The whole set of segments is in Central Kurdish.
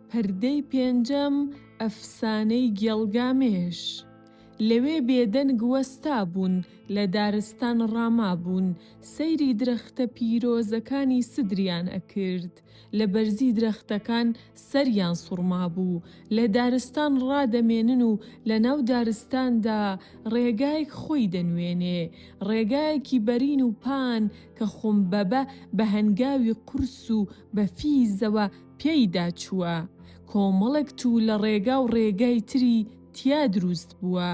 پەردەی پێنجەم ئەفسانەی گێڵگامێش. لەوێ بێدەنگ وەستا بوون، لە دارستان ڕامابوون، سەیری درەختە پیرۆزەکانی سدریان ئەکرد، لە بەرزی درەختەکان سەریان سوڕما بوو، لە دارستان ڕادەمێنن و لە ناو دارستاندا ڕێگایەک خۆی دەنوێنێ، ڕێگایەکی بەرین و پان کە خۆمبەبە بە هەنگاوی قورس و بە فیزەوە پێیدا چووە. کۆمەڵێک تو لە ڕێگا و ڕێگای تری تیا دروست بووە.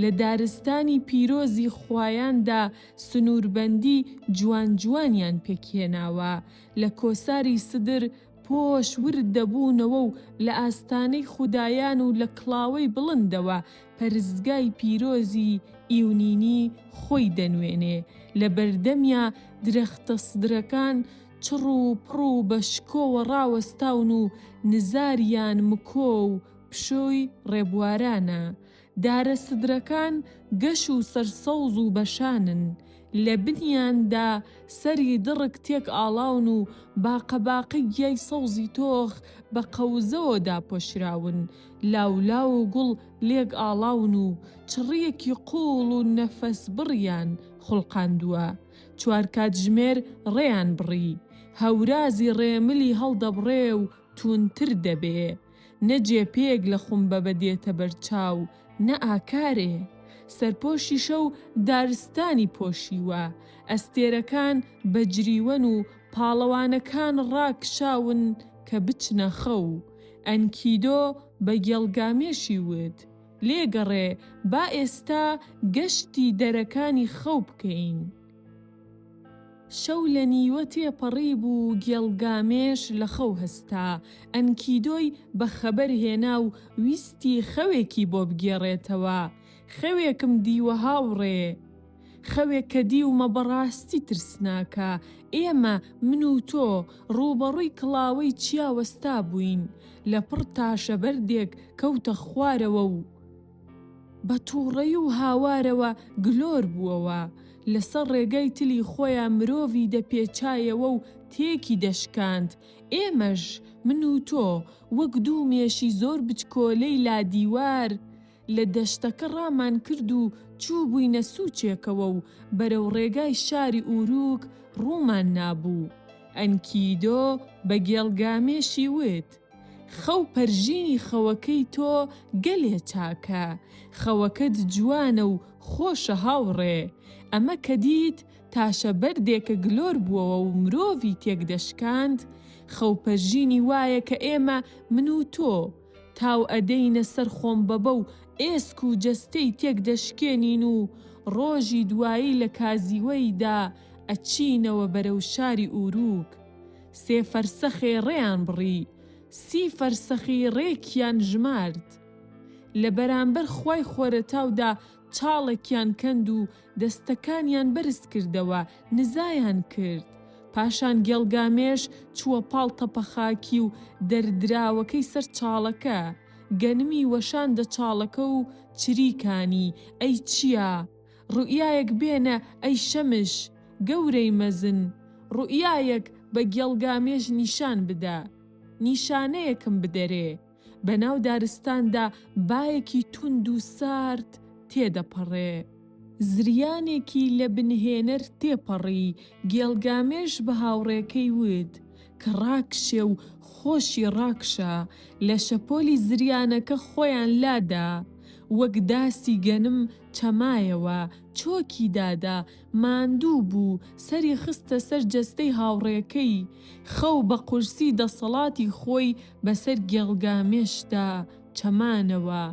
لە دارستانی پیرۆزی خوایاندا سنووربەندی جوان جوانیان پێکهێناوە، لە کۆساری سدر پۆش ورد دەبوونەوە و لە ئاستانەی خودایان و لە کڵاوەی بڵندەوە پەرستگای پیرۆزی ئیونینی خۆی دەنوێنێ. لە بەردەمیا درەختە سدرەکان چڕ و پڕ و بە شکۆوە ڕاوەستاون و نزاریان مکۆ و پشۆی ڕێبوارانە. دارە سدرەکان گەش و سەرسەوز و بەشانن، لە بنیاندا سەری دڕک تێک ئاڵاون و باقەباقەی گیای سەوزی تۆخ بە قەوزەوە داپۆشراون، لاولاو و گوڵ لێک ئاڵاون و چڕیەکی قوڵ و نەفەس بڕیان خوڵقاندووە. چوار کاتژمێر ڕێیان بڕی، هەورازی ڕێملی هەڵدەبڕێ و توونتر دەبێ، نە جێپێک لە خومبەبە دێتە بەرچاو، نە ئاکارێ. سەرپۆشی شەو دارستانی پۆشیوە، ئەستێرەکان بەجریوەن و پاڵەوانەکان ڕاکشاون کە بچنە خەو. ئەنکیدۆ بە گێڵگامێشی وت: لێگەڕێ، با ئێستا گەشتی دەرەکانی خەو بکەین. شەو لە نیوە تێپەڕی بوو، گێڵگامێش لە خەو هەستا. ئەنکیدۆی بە خەبەر هێنا و ویستی خەوێکی بۆ بگێڕێتەوە. خەوێکم دیوە هاوڕێ، خەوێک کە دیومە بەڕاستی ترسناکە. ئێمە من و تۆ ڕووبەڕووی کڵاوەی چیاوەستا بووین، لە پڕ تاشە بەردێک کەوتە خوارەوە و بە تووڕەی و هاوارەوە گلۆر بووەوە. لەسەر ڕێگەی تلی خۆیان مرۆڤی دەپێچایەوە و تێکی دەشکاند. ئێمەش من و تۆ وەک دوو مێشی زۆر بچکۆلەی لادیوار لە دەشتەکە ڕامان کرد و چوو بووینە سوچێکەوە و بەرەو ڕێگای شاری ئوروک ڕوومان نابوو. ئەنکیدۆ بە گێڵگامێشی وت: خەو پەرژینی خەوەکەی تۆ گەلێ چاکە، خەوەکەت جوانە و خۆشە هاوڕێ. ئەمە کە دیت تاشە بەردێکە گلۆر بووەوە و مرۆڤی تێک دەشکاند، خەو پەرژینی وایە کە ئێمە من و تۆ تاو ئەدەینە سەر خۆمبەبە و ئێسک و جەستەی تێک دەشکێنین و ڕۆژی دوایی لە کازیوەیدا ئەچینەوە بەرەو شاری ئوروک. 3 فەرسەخێ ڕێیان بڕی، 30 فەرسەخی ڕێکیان ژمارد. لە بەرامبەر خوای خۆرەتاودا چاڵێکیان کەند و دەستەکانیان بەرز کردەوە، نزایان کرد. پاشان گێڵگامێش چووە پاڵ تەپە خاکی و دەردراوەکەی سەر چاڵەکە، گەنمی وەشاندە چاڵەکە و چریکانی: ئەی چییە؟ ڕوئیایەک بێنە ئەی شەمش گەورەی مەزن، ڕوئیایەک بە گێڵگامێش نیشان بدە، نیشانەیەکم بدەرێ. بەناو دارستاندا بایەکی توند و سارد تێدەپەڕێ. زریانێکی لە بنهێنەر تێپەڕی. گێڵگامێش بە هاوڕێکەی وت کە ڕاکشێ و خۆشی ڕاکشە. لە شەپۆلی زریانەکە خۆیان لادا، وەک داسی گەنم چەمایەوە، چۆکی دادا، ماندوو بوو، سەری خستە سەر جەستەی هاوڕێکەی. خەو بە قورسی دەسەڵاتی خۆی بەسەر گێڵگامێشدا چەمانەوە.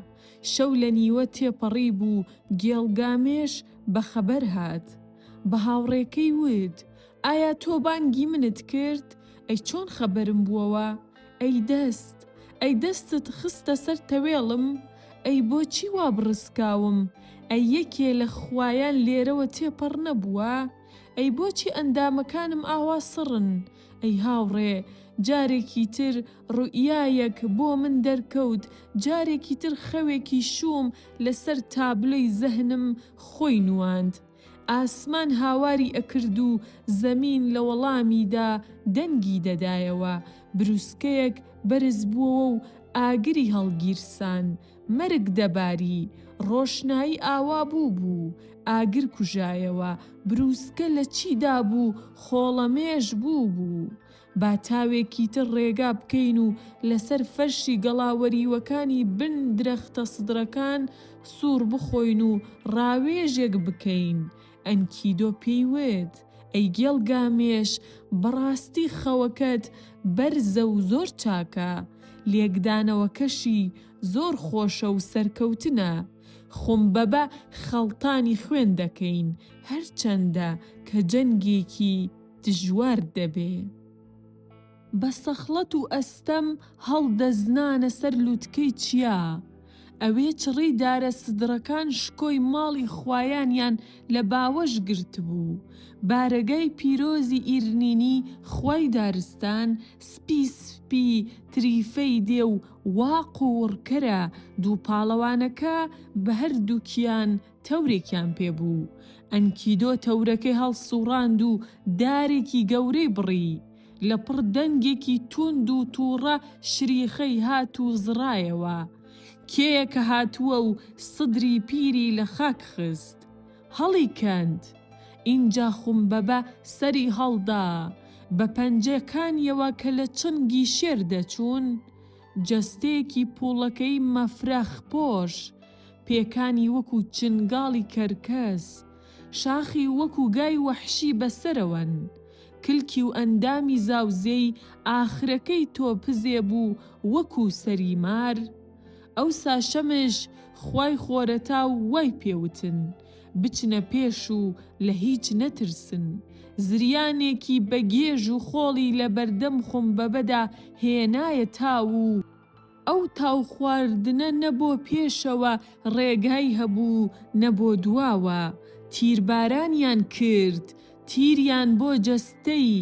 شەو لە نیوە تێپەڕی بوو، گێڵگامێش بە خەبەر هات. بە هاوڕێکەی وت: ئایا تۆ بانگی منت کرد؟ ئەی چۆن خەبەرم بووەوە؟ ئەی دەستت خستە سەر تەوێڵم؟ ئەی بۆچی وا بڕسکاوم؟ ئەی یەکێ لە خوایان لێرەوە تێپەڕ نەبووە؟ ئەی بۆچی ئەندامەکانم ئاوا سڕن؟ ئەی هاوڕێ، جارێکی تر ڕوئیایەک بۆ من دەرکەوت، جارێکی تر خەوێکی شوم لەسەر تابلۆی زەهنم خۆی نواند. ئاسمان هاواری ئەکرد و زەمین لە وەڵامیدا دەنگی دەدایەوە، بروسکەیەک بەرز بووە و ئاگری هەڵگیرسان، مەرگ دەباری، ڕۆشنایی ئاوا بوو، ئاگر کوژایەوە، بروسکە لە چیدا بوو، خۆڵەمێش بوو. با تاوێکی تر ڕێگا بکەین و لەسەر فەرشی گەڵاوەریوەکانی بن درەختە سدرەکان سوور بخۆین و ڕاوێژێک بکەین. ئەنکیدۆ پێیوت: ئەی گێڵگامێش، بەڕاستی خەوەکەت بەرزە و زۆر چاکە، لێکدانەوەکەشی زۆر خۆشە و سەرکەوتنە. خومبەبە خەڵتانی خوێن دەکەین، هەرچەندە کە جەنگێکی دژوار دەبێ. بە سەخڵەت و ئەستەم هەڵدەزنانە سەر لووتکەی چیا؟ ئەوێ چڕی دارە سدرەکان شکۆی ماڵی خوایانیان لە باوەش گرتبوو. بارەگای پیرۆزی ئیرنینی خوای دارستان سپی تریفەی دێ و واق و وڕکەرە. دوو پاڵەوانەکە بە هەردووکیان تەورێکیان پێبوو. ئەنکیدۆ تەورەکەی هەڵسووڕاند و دارێکی گەورەی بڕی. لە پڕ دەنگێکی توند و تووڕە شریخەی هات و زڕایەوە. کێیە کە هاتووە و سدری پیری لە خاک خست. هەڵی کەند. ئینجا خومبەبە سەری هەڵدا، بە پەنجەکانیەوە کە لە چنگی شێر دەچوون، جەستەیەکی پووڵەکەی مەفرەخ پۆش، پێکانی وەکو چنگاڵی کەرکەس، شاخی وەکو گای وەحشی بەسەرەوەن، کلکی و ئەندامی زاوزێی ئاخرەکەی تۆپزێ بوو وەکو سەریمار. ئەوسا شەمش خوای خۆرەتا و وای پێوتن: بچنە پێش و لە هیچ نەترسن. زریانێکی بەگێژ و خۆڵی لە بەردەم خومبەبەدا هێنایە تاو و ئەو تاو خواردنە نەبۆ پێشەوە ڕێگای هەبوو نەبۆ دواوە. تیربارانیان کرد، تیریان بۆ جەستەی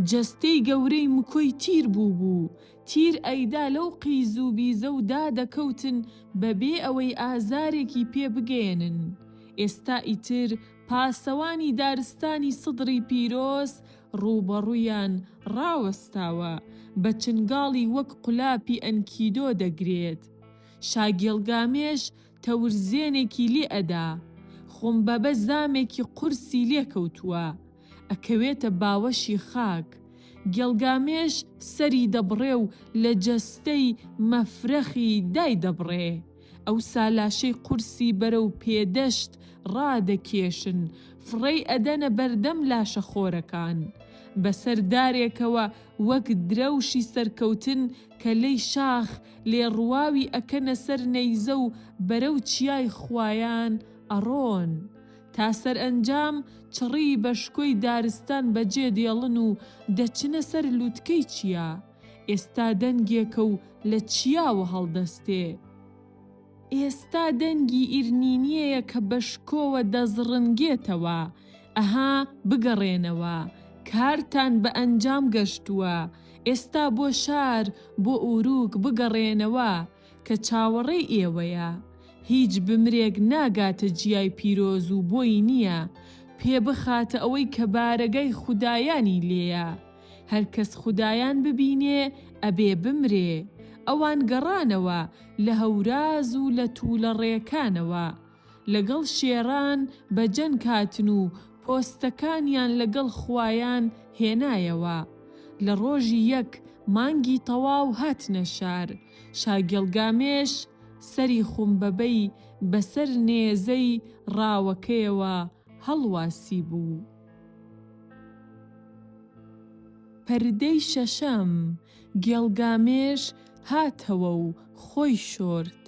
جەستەی گەورەی مکۆی تیر بوو. تیر ئەیدا لەو قیز و بیزە و دادەکەوتن بەبێ ئەوەی ئازارێکی پێ بگێنن. ئێستا ئیتر پاسەوانی دارستانی سدری پیرۆز ڕوبەڕوویان ڕاوەستاوە، بە چنگاڵی وەک قولاپی ئەنکیدۆ دەگرێت. شاگێڵگامێش تەورزێنێکی لێ ئەدا. خومبەبە زامێکی قورسی لێکەوتووە، ئەکەوێتە باوەشی خاک. گێڵگامێش سەری دەبڕێ و لە جەستەی مەفرەخی دای دەبڕێ. ئەو سالاشەی قورسی بەرەو پێدەشت ڕادەکێشن، فڕێی ئەدەنە بەردەم لاشە خۆرەکان. بەسەر دارێکەوە وەک درەوشی سەرکەوتن کە لەی شاخ لێڕواوی ئەکەنە سەر نەیزە و بەرەو چیای خوایان ئەڕۆن. تا سەرئەنجام چڕی بەشکۆی دارستان بەجێ دێڵن و دەچنە سەر لووتکەی چیا. ئێستا دەنگێکە و لە چیاوە هەڵدەستێ. ئێستا دەنگی ئیرنینیەیە کە بەشکۆوە دەزڕنگێتەوە. ئەها بگەڕێنەوە، کارتان بە ئەنجام گەشتووە. ئێستا بۆ شار، بۆ ئوروک بگەڕێنەوە کە چاوەڕێی ئێوەیە. هیچ بمرێک ناگاتە جیای پیرۆز و بۆی نییە پێ بخاتە ئەوەی کە بارەگای خودایانی لێیە. هەرکەس خودایان ببینێ ئەبێ بمرێ. ئەوان گەڕانەوە لە هەوراز و لە توولە ڕێکانەوە، لەگەڵ شێران بە جەنگ هاتن و پۆستەکانیان لەگەڵ خوایان هێنایەوە. لە ڕۆژی یەک مانگی تەواو هاتنە شار. شاگێڵگامێش سەری خومبەبەی بەسەر نێزەی ڕاوەکەیەوە هەڵواسی بوو. پەردەی شەشەم. گێڵگامێش هاتەوە و خۆی شۆرد.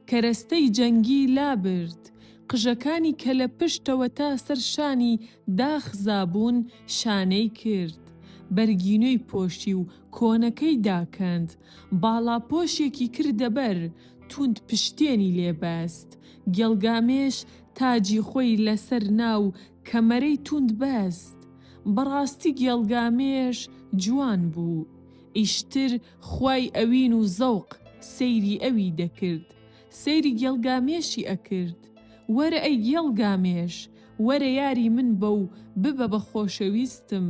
کەرەستەی جەنگی لابرد. قژەکانی کە لە پشتەوە تا سەر شانی داخزابوون شانەی کرد. بەرگینۆی پۆشی و کۆنەکەی داکەند. باڵاپۆشێکی کردە بەر، توند پشتێنی لێبەست. گێڵگامێش تاجی خۆی لەسەر ناو کەمەرەی توند بەست. بەڕاستی گێڵگامێش جوان بوو. ئیشتر خوای ئەوین و زەوق سەیری ئەوی دەکرد. سەیری گێڵگامێشی ئەکرد. وەرە ئەی گێڵگامێش، وەرە یاری من بە و ببە بە خۆشەویستم،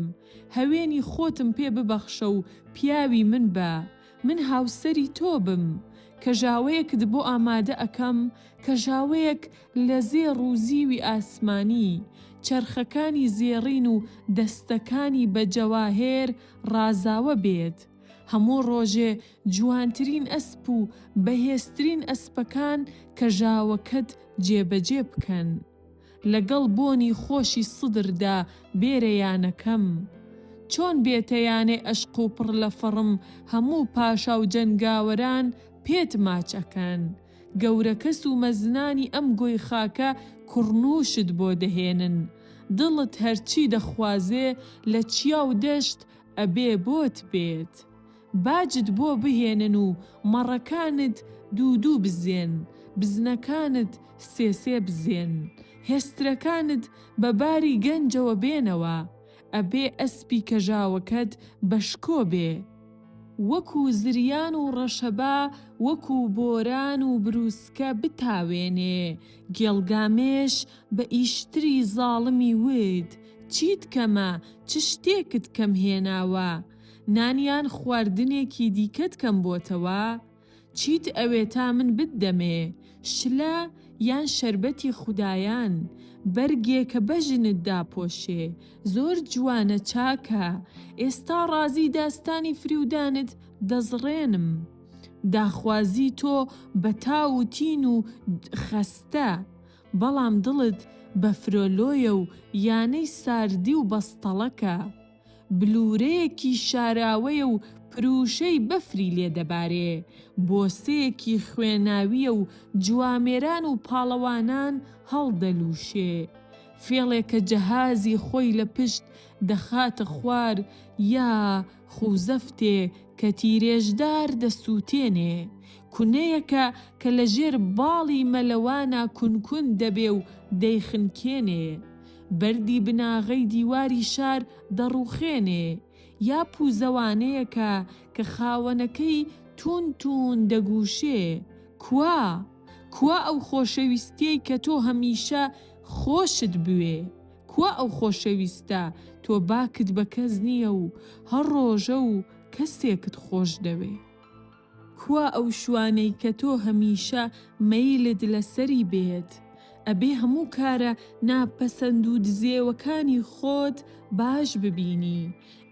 هەوێنی خۆتم پێ ببەخشە و پیاوی من بە، من هاوسەری تۆ بم، کە ژاوەیەکت بۆ ئامادە ئەکەم، کە ژاوەیەک لە زێڕ و زیوی ئاسمانی، چەرخەکانی زێڕین و دەستەکانی بە جەواهێر ڕازاوە بێت. هەموو ڕۆژێ جوانترین ئەسپ و بەهێزترین ئەسپەکان کە ژاوەکەت جێبەجێ بکەن، لەگەڵ بۆنی خۆشی سدردا بێرەیانەکەم. چۆن بێتەیانێ ئەشق و پڕ لە فڕم، هەموو پاشا و جەنگاوەران پێت ماچەکەن، گەورەکەس و مەزنانی ئەم گۆی خاکە کوڕنووشت بۆ دەهێنن، دڵت هەرچی دەخوازێ لە چیا و دەشت ئەبێ بۆت بێت. باجت بۆ بهێنن و مەڕەکانت دوو بزێن، بزنەکانت سێ بزێن، هێسترەکانت بە باری گەنجەوە بێنەوە، ئەبێ ئەسپی کەژاوەکەت بەشکۆ بێ، وەکو زریان و ڕەشەبا، وەکو بۆران و بروسکە بتاوێنێ، گێڵگامێش بە ئیشتری زاڵمی ود، چیت کەمە چ شتێکت کەم هێناوە، نانیان خواردنێکی دیکەت کەم بۆتەوە، چیت ئەوێ تا من بدەمێ، شلە یان شەربەتی خودایان، بەرگێکە بەژنت داپۆشێ، زۆر جوانە چاکە، ئێستا ڕازی داستانی فریودانت دەزڕێنم، داخوازی تۆ بە تاو و تین و خەستە، بەڵام دڵت بە فرۆلۆیە و یانەی ساردی و بەستەڵەکە، بلورەیەکی شاراوەیە و پروشەی بەفری لێ دەبارێ، بۆسەیەکی خوێناویە و جوامێران و پاڵەوانان هەڵدەلووشێ، فێڵێکە جەهازی خۆی لە پشت دەخاتە خوار، یا خوزەفتێ کە تیرێژدار دەسووتێنێ، کونەیەکە کە لە ژێر باڵی مەلەوانە کونکون دەبێ و دەیخنکێنێ، بەردی بناغەی دیواری شار دەڕوخێنێ، یا پوزەوانەیەکە کە خاوەنەکەی تون دەگووشێ، کوا ئەو خۆشەویستیەی کە تۆ هەمیشە خۆشت بوێ، کوا ئەو خۆشەویستە تۆ باکت بە کەس نییە و هەر ڕۆژە و کەسێکت خۆش دەوێ، کوا ئەو شوانەی کە تۆ هەمیشە مەیلت لەسەری بێت، ئەبێ هەموو کارە ناپەسەند و دزێوەکانی خۆت باش ببینی،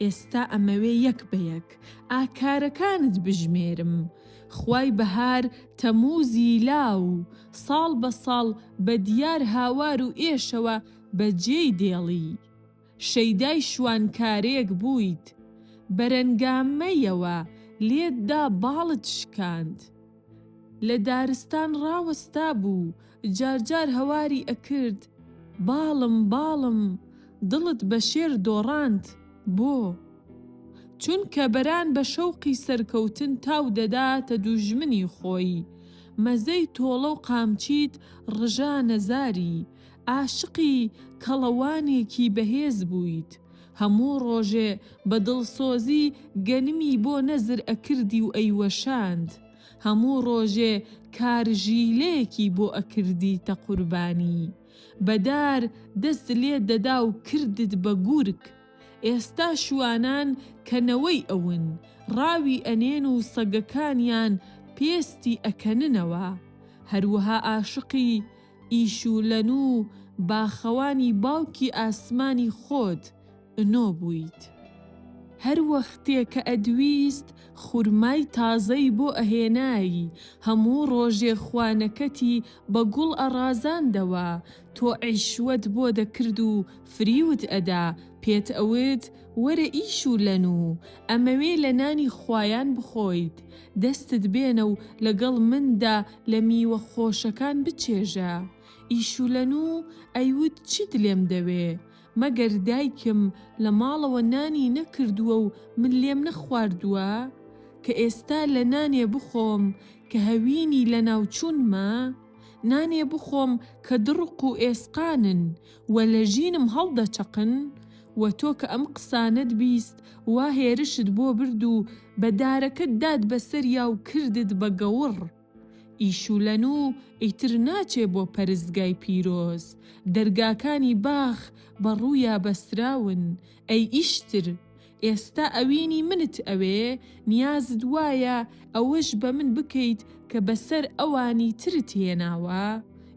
ئێستا ئەمەوێ یەک بە یەک ئاکارەکانت بژمێرم، خوای بەهار تەمووزی لاو، ساڵ بە ساڵ بە دیار هاوار و ئێشەوە بەجێی دێڵی، شەیدای شوانکارێک بوویت، بەرەنگامەیەوە لێتدا باڵت شکاند، لە دارستان ڕاوەستا بوو، جارجار هەواری ئەکرد، باڵم، دڵت بە شێر دۆڕاند بۆ، چونکە بەران بە شەوقی سەرکەوتن تاو دەداتە دوژمنی خۆی، مەزەی تۆڵە و قامچیت ڕژا نەزاری، عاشقی کەڵەوانێکی بەهێز بوویت، هەموو ڕۆژێ بە دڵسۆزی گەنمی بۆ نەزر ئەکردی و ئەیوەشاند، هەموو ڕۆژێ کارژیلەیەکی بۆ ئەکردیتە قوربانی، بەدار دەست لێ دەدا و کردت بە گورگ، ئێستا شوانان کەنەوەی ئەون، ڕاوی ئەنێن و سەگەکانیان پێستی ئەکەننەوە، هەروەها عاشقی ئیشولەن و باخەوانی باوکی ئاسمانی خۆت ئنۆ بوویت، هەر وەختێ کە ئەدویست خورمای تازەی بۆ ئەهێنایی، هەموو ڕۆژێ خوانەکەتی بە گوڵ ئەڕازاندەوە، تۆ عیشوەت بۆ دەکرد و فریوت ئەدا، پێت ئەوت وەرە ئیشولەن و ئەمەوێ لە نانی خوایان بخۆیت، دەستت بێنە و لەگەڵ مندا لە میوە خۆشەکان بچێژە، ئیشولەن و ئەیوت چیت لێم دەوێ، مەگەر دایکم لە ماڵەوە نانی نەکردووە و من لێم نەخواردووە، کە ئێستا لە نانێ بخۆم کە هەوینی لە ناوچوونمە، نانێ بخۆم کە دڕق و ئێسقانن و لە ژینم هەڵدەچەقن، و تۆ کە ئەم قسانت بیست وا هێرشت بۆ برد و بە دارەکەت داد بەسەریا و کردت بە گەوڕ، ئیشولەنوو ئیتر ناچێ بۆ پەرستگای پیرۆز، دەرگاکانی باخ بەڕوویا بەستراون. ئەی ئیشتر، ئێستا ئەوینی منت ئەوێ، نیازت وایە ئەوەش بە من بکەیت کە بەسەر ئەوانی ترت هێناوە؟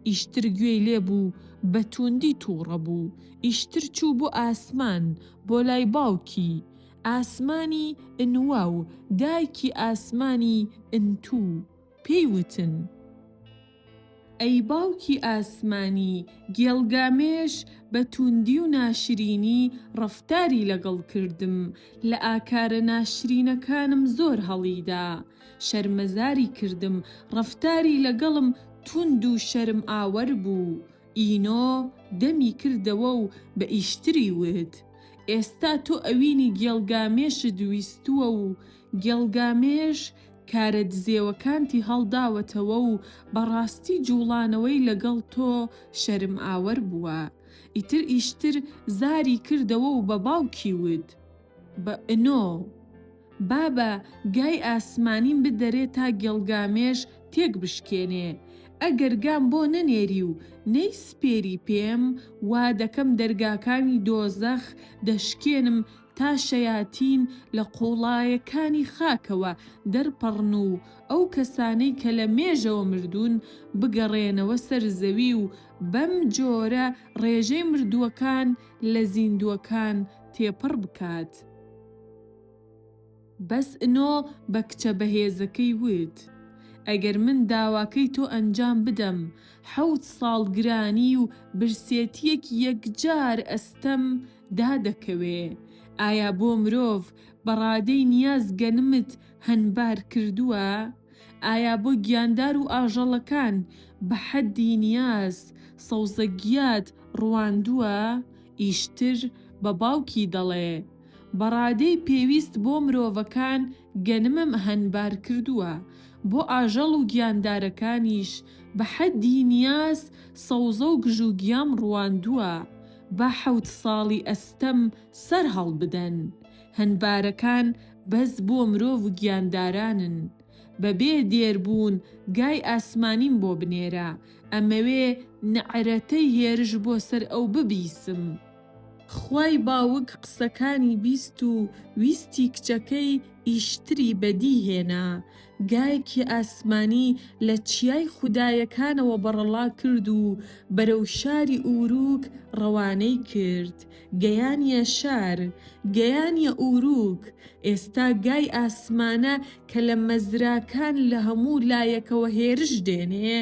ئیشتر گوێی لێبوو بە توندی تووڕە بوو. ئیشتر چوو بۆ ئاسمان، بۆ لای باوکی، ئاسمانی ئنوا و دایکی ئاسمانی ئنتوو. پێی وتن: ئەی باوکی ئاسمانی، گێڵگامێش بە توندی و ناشرینی ڕەفتاری لەگەڵ کردم، لە ئاکارە ناشرینەکانم زۆر هەڵیدا، شەرمەزاری کردم، ڕەفتاری لەگەڵم توند و شەرم ئاوەر بوو. ئینۆ دەمی کردەوە و بە ئیشتری وت: ئێستا تۆ ئەوینی گێڵگامێشت ویستووە و گێڵگامێش کارە دزێوەکانتی هەڵداوەتەوە و بەڕاستی جوڵانەوەی لەگەڵ تۆ شەرم ئاوەر بووە. ئیتر ئیشتر زاری کردەوە و بە باوکی وت: بە ئنۆ، بابە گای ئاسمانیم بدەرێ تا گێڵگامێش تێک بشکێنێ. ئەگەر گام بۆ نەنێری و نەیسپێری پێم، وا دەکەم دەرگاکانی دۆزەخ دەشکێنم تا شەیاتین لە قوڵایەکانی خاکەوە دەرپەڕن و ئەو کەسانەی کە لە مێژەوە مردوون بگەڕێنەوە سەر زەوی و بەم جۆرە ڕێژەی مردووەکان لە زیندووەکان تێپەڕ بکات. بەس ئنۆ بە کچە بەهێزەکەی وت: ئەگەر من داواکەی تۆ ئەنجام بدەم، 7 ساڵ گرانی و برسێتیەکی یەکجار ئەستەم دادەکەوێ. ئایا بۆ مرۆڤ بەڕادەی نیاز گەنمت هەنبار کردووە؟ ئایا بۆ گیاندار و ئاژەڵەکان بە حەدی نیاز سەوزەگیات ڕواندووە؟ ئیشتر بە باوکی دەڵێ: بەڕادەی پێویست بۆ مرۆڤەکان گەنمم هەنبار کردووە، بۆ ئاژەڵ و گیاندارەکانیش بە حەدی نیاز سەوزە و گژوگیام ڕواندووە. با 7 ساڵی ئەستەم سەر هەڵبدەن. هەنبارەکان بەس بۆ مرۆڤ و گیاندارانن. بەبێ دێربوون گای ئاسمانیم بۆ بنێرە، ئەمەوێ نەعرەتەی هێرش بۆ سەر ئەو ببیسم. خوای باوک قسەکانی بیست و ویستی کچەکەی ئیشتری بەدی هێنا. گایەکی ئاسمانی لە چیای خودایەکانەوە بەڕەڵا کرد و بەرەو شاری ئوروک ڕەوانەی کرد. گەیانیە شار، گەیانیە ئوروک. ئێستا گای ئاسمانە کە لە مەزراکان لە هەموو لایەکەوە هێرش دێنێ،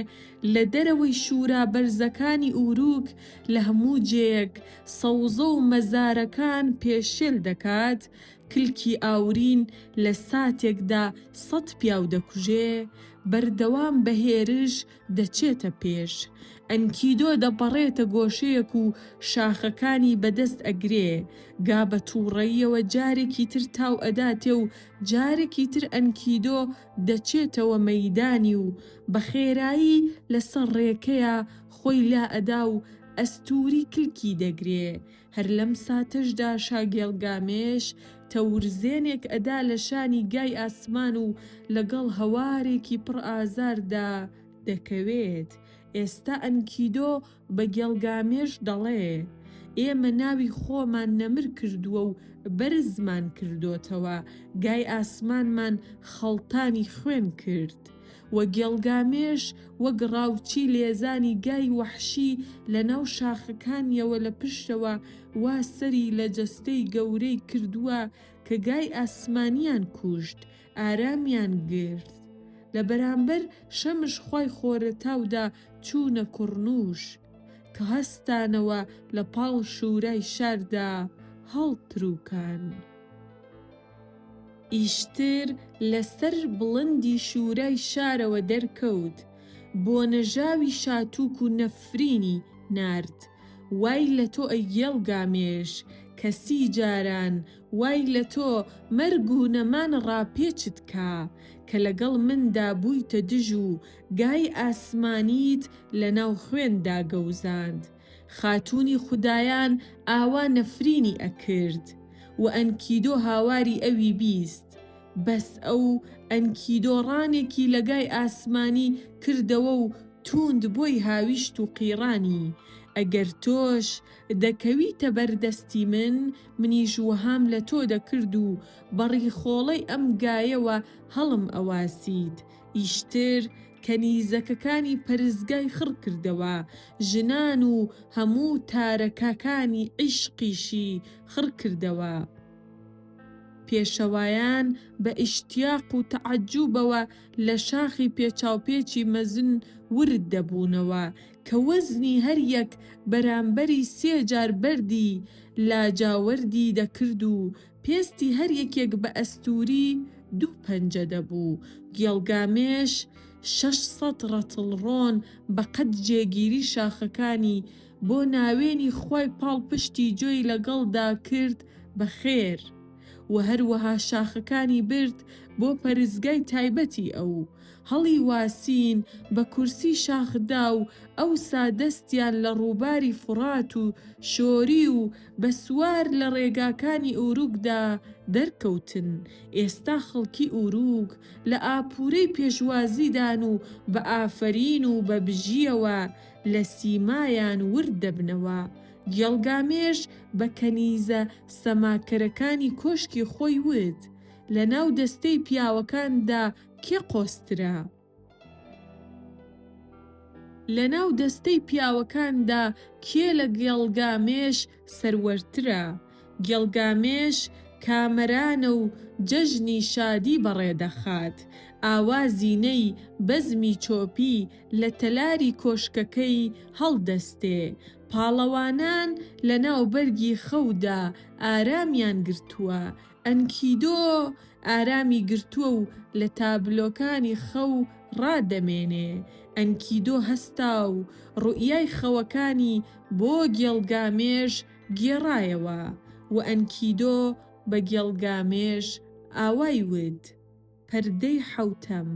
لە دەرەوەی شورا بەرزەکانی ئوروک لە هەموو جێیەک سەوزە و مەزارەکان پێشێل دەکات. کلکی ئاورین لە ساتێکدا 100 پیاو دەکوژێ، بەردەوام بە هێرش دەچێتە پێش. ئەنکیدۆ دەپەڕێتە گۆشەیەک و شاخەکانی بەدەست ئەگرێ. گا بە تووڕەییەوە جارێکی تر تاو ئەداتێ و جارێکی تر ئەنکیدۆ دەچێتەوە مەیدانی و بە خێرایی لەسەر ڕێکەیە خۆی لا ئەدا و ئەستوری کلکی دەگرێ. هەر لەم ساتەشدا شاگێڵگامێش تەورزێنێک ئەدا لە شانی گای ئاسمان و لەگەڵ هەوارێکی پڕ ئازاردا دەکەوێت. ئێستا ئەنکیدۆ بە گێڵگامێش دەڵێ: ئێمە ناوی خۆمان نەمر کردووە و بەرزمان کردوتەوە، گای ئاسمانمان خەڵتانی خوێن کرد. وە گێڵگامێش وەک ڕاوچی لێزانی گای وەحشی لە ناو شاخەکانیەوە لە پشتەوە وا سەری لە جەستەی گەورەی کردووە کە گای ئاسمانیان کوشت، ئارامیان گرت. لە بەرامبەر شەمش خوای خۆرەتاودا چوونە کوڕنووش کە هەستانەوە لە پاڵ شورای شاردا هەڵتروکان. ئیشتر لەسەر بڵندی شورای شارەوە دەرکەوت، بۆ نەژاوی شاتووک و نەفرینی نارد: وای لە تۆ ئەی گێڵگامێش، کەسی جاران وای لە تۆ مەرگ و نەمان ڕاپێچت کا، کە لەگەڵ مندا بوویتە دژ و گای ئاسمانیت لە ناو خوێندا گەوزاند. خاتوونی خودایان ئاوا نەفرینی ئەکرد و ئەنکیدۆ هاواری ئەوی بیست. بەس ئەو ئەنکیدۆڕانێکی لەگای ئاسمانی کردەوە و توند بۆی هاویشت و قیڕانی. ئەگەر تۆش دەکەویتە بەردەستی منیش وەهام لە تۆ دەکرد و بەڕیخۆڵەی ئەم گایەوە هەڵم ئەواسیت. ئیشتر کەنیزەکەکانی پەرستگای خڕ کردەوە، ژنان و هەموو تارەکەکانی عیشقیشی خڕ کردەوە. پێشەوایان بە ئیشتیاق و تەعەجوبەوە لە شاخی پێچاوپێکی مەزن ورد دەبوونەوە کە وەزنی هەر یەک بەرامبەری 3 جار بەردی لاجاوەردی دەکرد و پێستی هەر یەکێک بە ئەستووری 2 پەنجە دەبوو. گێڵگامێش 600 ڕەتڵڕۆن بەقەد جێگیری شاخەکانی بۆ ناوێنی خوای پاڵپشتی جۆی لەگەڵدا کرد بەخێر و هەروەها شاخەکانی برد بۆ پەرستگای تایبەتی ئەو. هەڵی واسین بە کورسی شاخدا و ئەوسا دەستیان لە ڕووباری فورات و شۆری و بە سوار لە ڕێگاکانی ئوروگدا دەرکەوتن. ئێستا خەڵکی ئوروگ لە ئاپوورەی پێشوازیدان و بە ئافەرین و بە بژیەوە لە سیمایان ورد دەبنەوە. گێڵگامێش بە کەنیزە سەماکەرەکانی کۆشکی خۆی وت: لە ناو دەستەی پیاوەکاندا کێ قۆسترە؟ لە ناو دەستەی پیاوەکاندا کێ لە گێڵگامێش سەروەرترە؟ گێڵگامێش کامەرانە و جەژنی شادی بەڕێدەخات. ئاوازی نەی بەزمی چۆپی لە تەلاری کۆشکەکەی هەڵدەستێ. پاڵەوانان لە ناو بەرگی خەودا ئارامیان گرتووە. ئەنکیدۆ ئارامی گرتووە و لە تابلۆکانی خەو ڕادەمێنێ. ئەنکیدۆ هەستا و ڕوئیای خەوەکانی بۆ گێڵگامێش گێڕایەوە و ئەنکیدۆ بە گێڵگامێش ئاوای وت: پەردەی حەوتەم.